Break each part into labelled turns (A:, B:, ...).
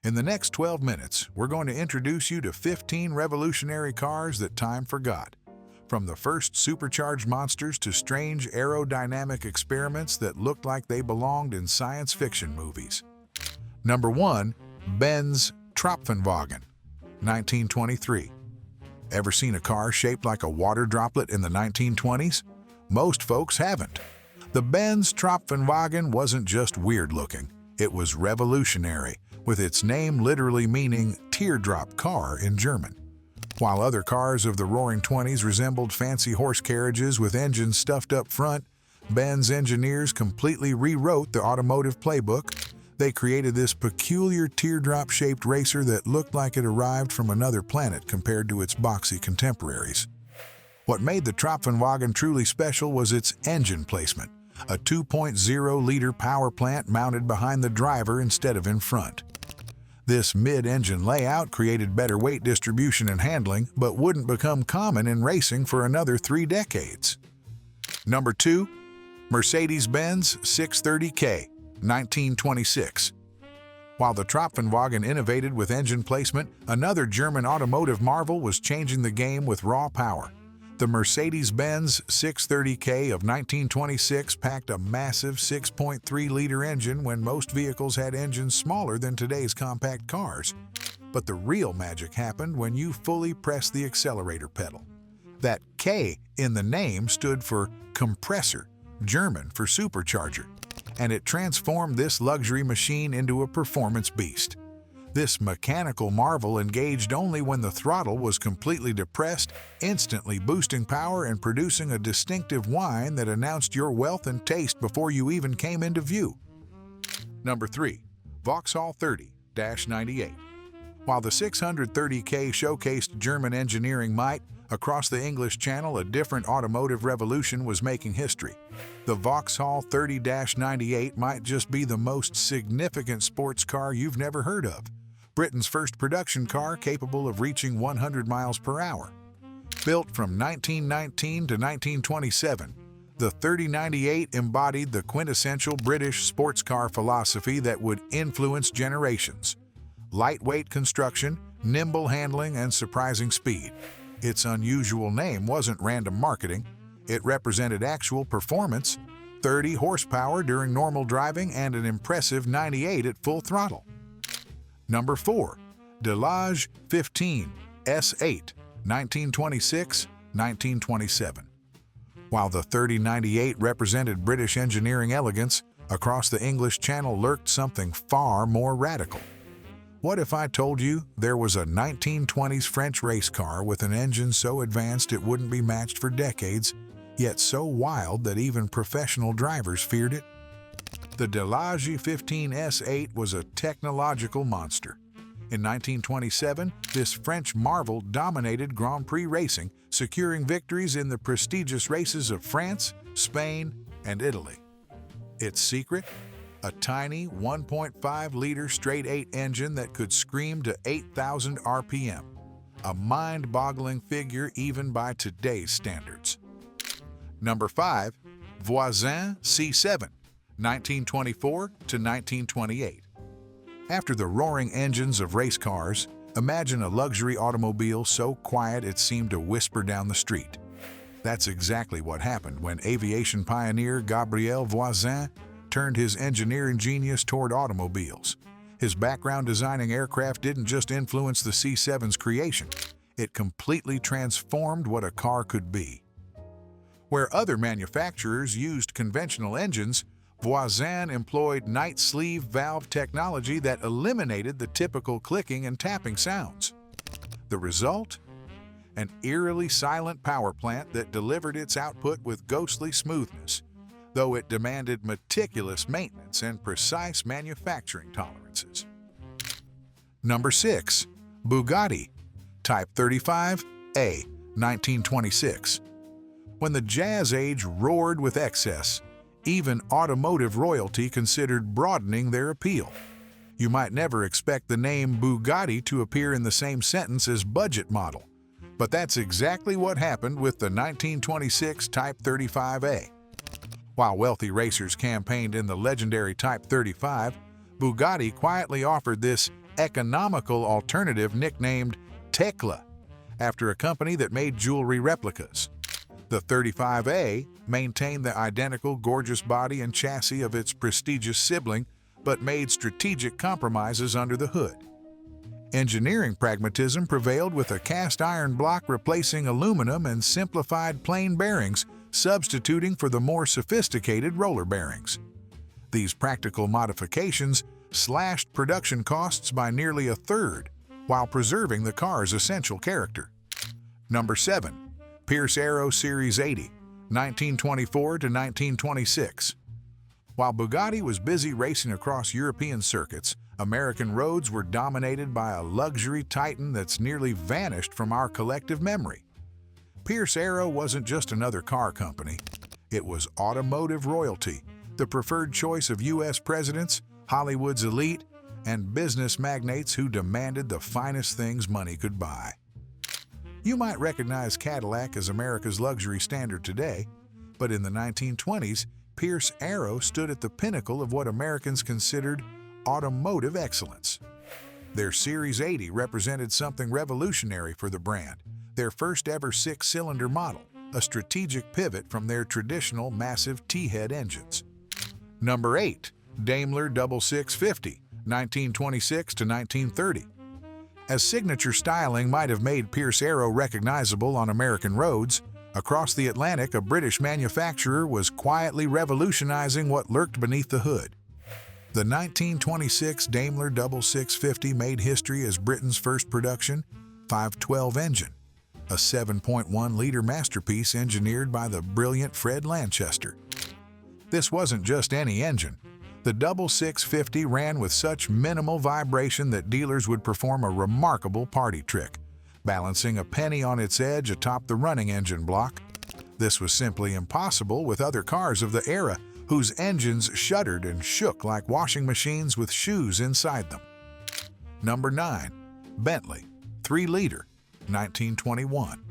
A: In the next 12 minutes, we're going to introduce you to 15 revolutionary cars that time forgot. From the first supercharged monsters to strange aerodynamic experiments that looked like they belonged in science fiction movies. Number 1. Benz Tropfenwagen, 1923. Ever seen a car shaped like a water droplet in the 1920s? Most folks haven't. The Benz Tropfenwagen wasn't just weird-looking, it was revolutionary, with its name literally meaning teardrop car in German. While other cars of the Roaring Twenties resembled fancy horse carriages with engines stuffed up front, Benz engineers completely rewrote the automotive playbook. They created this peculiar teardrop-shaped racer that looked like it arrived from another planet compared to its boxy contemporaries. What made the Tropfenwagen truly special was its engine placement, a 2.0-liter power plant mounted behind the driver instead of in front. This mid-engine layout created better weight distribution and handling, but wouldn't become common in racing for another 3 decades. Number 2. Mercedes-Benz 630K, 1926. While the Tropfenwagen innovated with engine placement, another German automotive marvel was changing the game with raw power. The Mercedes-Benz 630K of 1926 packed a massive 6.3-liter engine when most vehicles had engines smaller than today's compact cars. But the real magic happened when you fully pressed the accelerator pedal. That K in the name stood for compressor, German for supercharger, and it transformed this luxury machine into a performance beast. This mechanical marvel engaged only when the throttle was completely depressed, instantly boosting power and producing a distinctive whine that announced your wealth and taste before you even came into view. Number 3. Vauxhall 30-98. While the 630K showcased German engineering might, across the English Channel a different automotive revolution was making history. The Vauxhall 30-98 might just be the most significant sports car you've never heard of. Britain's first production car capable of reaching 100 miles per hour. Built from 1919 to 1927, the 3098 embodied the quintessential British sports car philosophy that would influence generations. Lightweight construction, nimble handling, and surprising speed. Its unusual name wasn't random marketing. It represented actual performance, 30 horsepower during normal driving and an impressive 98 at full throttle. Number 4. Delage 15 S8, 1926-1927. While the 3098 represented British engineering elegance, across the English Channel lurked something far more radical. What if I told you there was a 1920s French race car with an engine so advanced it wouldn't be matched for decades, yet so wild that even professional drivers feared it? The Delage 15 S8 was a technological monster. In 1927, this French marvel dominated Grand Prix racing, securing victories in the prestigious races of France, Spain, and Italy. Its secret? A tiny 1.5-liter straight-eight engine that could scream to 8,000 RPM. A mind-boggling figure even by today's standards. Number 5. Voisin C7, 1924 to 1928. After the roaring engines of race cars, imagine a luxury automobile so quiet it seemed to whisper down the street. That's exactly what happened when aviation pioneer Gabriel Voisin turned his engineering genius toward automobiles. His background designing aircraft didn't just influence the C7's creation, it completely transformed what a car could be. Where other manufacturers used conventional engines, Voisin employed night sleeve valve technology that eliminated the typical clicking and tapping sounds. The result? An eerily silent power plant that delivered its output with ghostly smoothness, though it demanded meticulous maintenance and precise manufacturing tolerances. Number 6. Bugatti Type 35A, 1926. When the Jazz Age roared with excess, even automotive royalty considered broadening their appeal. You might never expect the name Bugatti to appear in the same sentence as budget model, but that's exactly what happened with the 1926 Type 35A. While wealthy racers campaigned in the legendary Type 35, Bugatti quietly offered this economical alternative nicknamed Tekla, after a company that made jewelry replicas. The 35A maintained the identical gorgeous body and chassis of its prestigious sibling, but made strategic compromises under the hood. Engineering pragmatism prevailed, with a cast iron block replacing aluminum and simplified plain bearings, substituting for the more sophisticated roller bearings. These practical modifications slashed production costs by nearly a third, while preserving the car's essential character. Number 7. Pierce Arrow Series 80, 1924 to 1926. While Bugatti was busy racing across European circuits, American roads were dominated by a luxury titan that's nearly vanished from our collective memory. Pierce Arrow wasn't just another car company. It was automotive royalty, the preferred choice of U.S. presidents, Hollywood's elite, and business magnates who demanded the finest things money could buy. You might recognize Cadillac as America's luxury standard today, but in the 1920s, Pierce Arrow stood at the pinnacle of what Americans considered automotive excellence. Their Series 80 represented something revolutionary for the brand, their first ever six-cylinder model, a strategic pivot from their traditional massive T-head engines. Number 8. Daimler 6650, 1926 to 1930. As signature styling might have made Pierce Arrow recognizable on American roads, across the Atlantic a British manufacturer was quietly revolutionizing what lurked beneath the hood. The 1926 Daimler 6650 made history as Britain's first production 512 engine, a 7.1-liter masterpiece engineered by the brilliant Fred Lanchester. This wasn't just any engine. The 6650 ran with such minimal vibration that dealers would perform a remarkable party trick, balancing a penny on its edge atop the running engine block. This was simply impossible with other cars of the era, whose engines shuddered and shook like washing machines with shoes inside them. Number 9. Bentley 3-liter, 1921.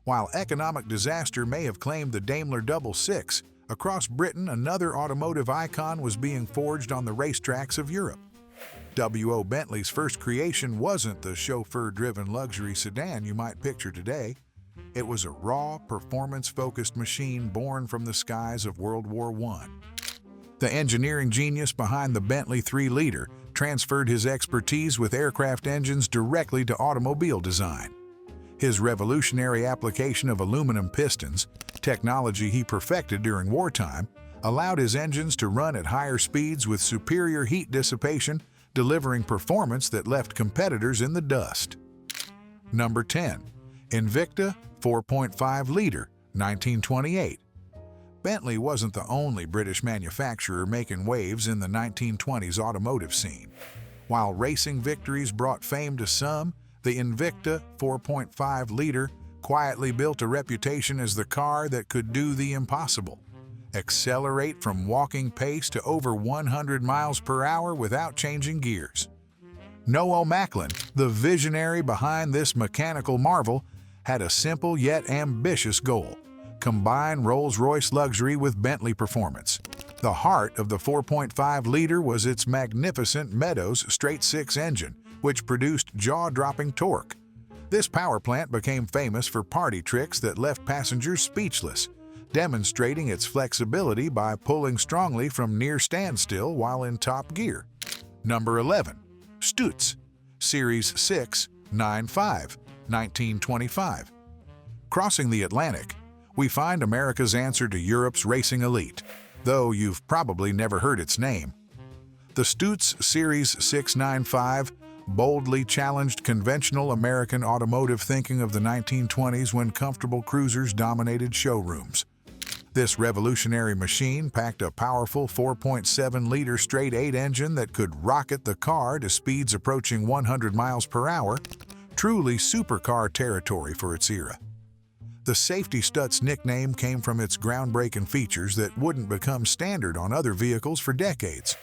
A: While economic disaster may have claimed the Daimler 66, across Britain another automotive icon was being forged on the racetracks of Europe. W.O. Bentley's first creation wasn't the chauffeur-driven luxury sedan you might picture today. It was a raw, performance-focused machine born from the skies of World War I. The engineering genius behind the Bentley 3-liter transferred his expertise with aircraft engines directly to automobile design. His revolutionary application of aluminum pistons, technology he perfected during wartime, allowed his engines to run at higher speeds with superior heat dissipation, delivering performance that left competitors in the dust. Number 10. Invicta 4.5-liter, 1928. Bentley wasn't the only British manufacturer making waves in the 1920s automotive scene. While racing victories brought fame to some, the Invicta 4.5-liter quietly built a reputation as the car that could do the impossible: accelerate from walking pace to over 100 miles per hour without changing gears. Noel Macklin, the visionary behind this mechanical marvel, had a simple yet ambitious goal: combine Rolls-Royce luxury with Bentley performance. The heart of the 4.5-liter was its magnificent Meadows straight-six engine, which produced jaw-dropping torque. This power plant became famous for party tricks that left passengers speechless, demonstrating its flexibility by pulling strongly from near standstill while in top gear. Number 11. Stutz Series 6 95, 1925. Crossing the Atlantic, we find America's answer to Europe's racing elite, though you've probably never heard its name. The Stutz Series 695 boldly challenged conventional American automotive thinking of the 1920s, when comfortable cruisers dominated showrooms. This revolutionary machine packed a powerful 4.7-liter straight-eight engine that could rocket the car to speeds approaching 100 miles per hour, truly supercar territory for its era. The Safety Stutz nickname came from its groundbreaking features that wouldn't become standard on other vehicles for decades: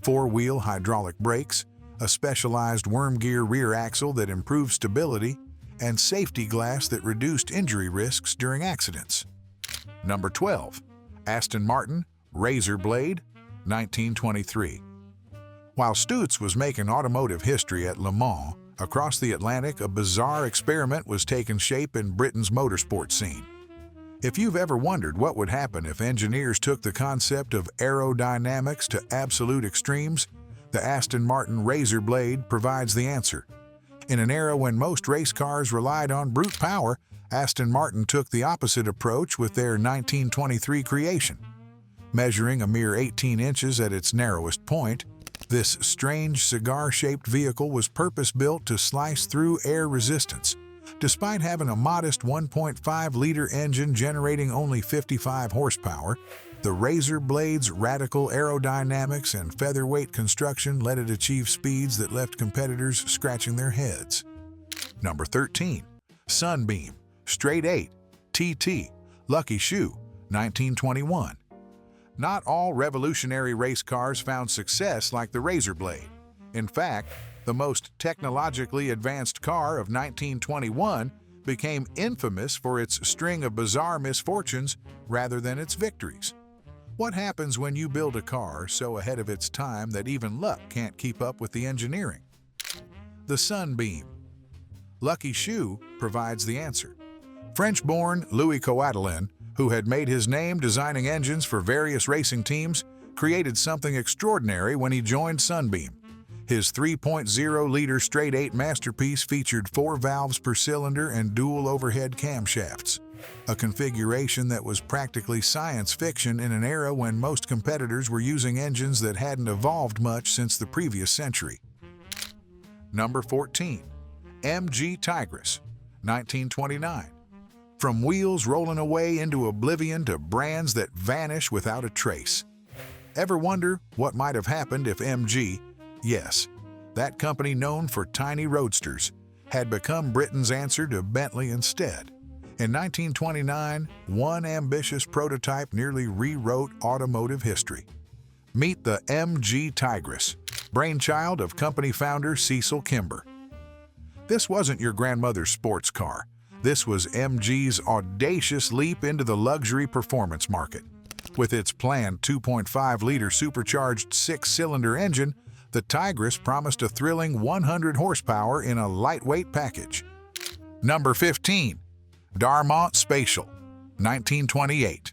A: four-wheel hydraulic brakes, a specialized worm gear rear axle that improved stability, and safety glass that reduced injury risks during accidents. Number 12. Aston Martin Razor Blade, 1923. While Stutz was making automotive history at Le Mans, across the Atlantic, a bizarre experiment was taking shape in Britain's motorsport scene. If you've ever wondered what would happen if engineers took the concept of aerodynamics to absolute extremes, the Aston Martin Razor Blade provides the answer. In an era when most race cars relied on brute power, Aston Martin took the opposite approach with their 1923 creation. Measuring a mere 18 inches at its narrowest point, this strange cigar-shaped vehicle was purpose-built to slice through air resistance. Despite having a modest 1.5-liter engine generating only 55 horsepower, the Razor Blade's radical aerodynamics and featherweight construction let it achieve speeds that left competitors scratching their heads. Number 13. Sunbeam, Straight 8, TT, Lucky Shoe, 1921. Not all revolutionary race cars found success like the Razor Blade. In fact, the most technologically advanced car of 1921 became infamous for its string of bizarre misfortunes rather than its victories. What happens when you build a car so ahead of its time that even luck can't keep up with the engineering? The Sunbeam. Lucky Shoe provides the answer. French-born Louis Coatalin, who had made his name designing engines for various racing teams, created something extraordinary when he joined Sunbeam. His 3.0-liter straight-8 masterpiece featured 4 valves per cylinder and dual overhead camshafts, a configuration that was practically science fiction in an era when most competitors were using engines that hadn't evolved much since the previous century. Number 14. MG Tigris, 1929. From wheels rolling away into oblivion to brands that vanish without a trace. Ever wonder what might have happened if MG, yes, that company known for tiny roadsters, had become Britain's answer to Bentley instead? In 1929, one ambitious prototype nearly rewrote automotive history. Meet the MG Tigris, brainchild of company founder Cecil Kimber. This wasn't your grandmother's sports car. This was MG's audacious leap into the luxury performance market. With its planned 2.5-liter supercharged 6-cylinder engine, the Tigris promised a thrilling 100 horsepower in a lightweight package. Number 15. Darmont Spatial, 1928.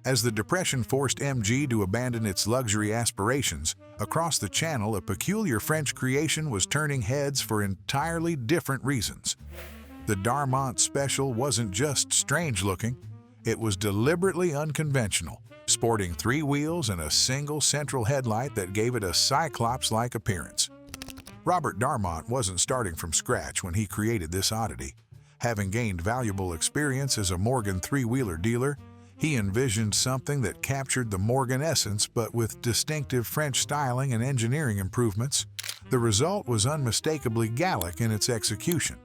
A: As the Depression forced MG to abandon its luxury aspirations, across the Channel a peculiar French creation was turning heads for entirely different reasons. The Darmont Special wasn't just strange-looking, it was deliberately unconventional, sporting 3 wheels and a single central headlight that gave it a Cyclops-like appearance. Robert Darmont wasn't starting from scratch when he created this oddity. Having gained valuable experience as a Morgan 3-wheeler dealer, he envisioned something that captured the Morgan essence but with distinctive French styling and engineering improvements. The result was unmistakably Gallic in its execution.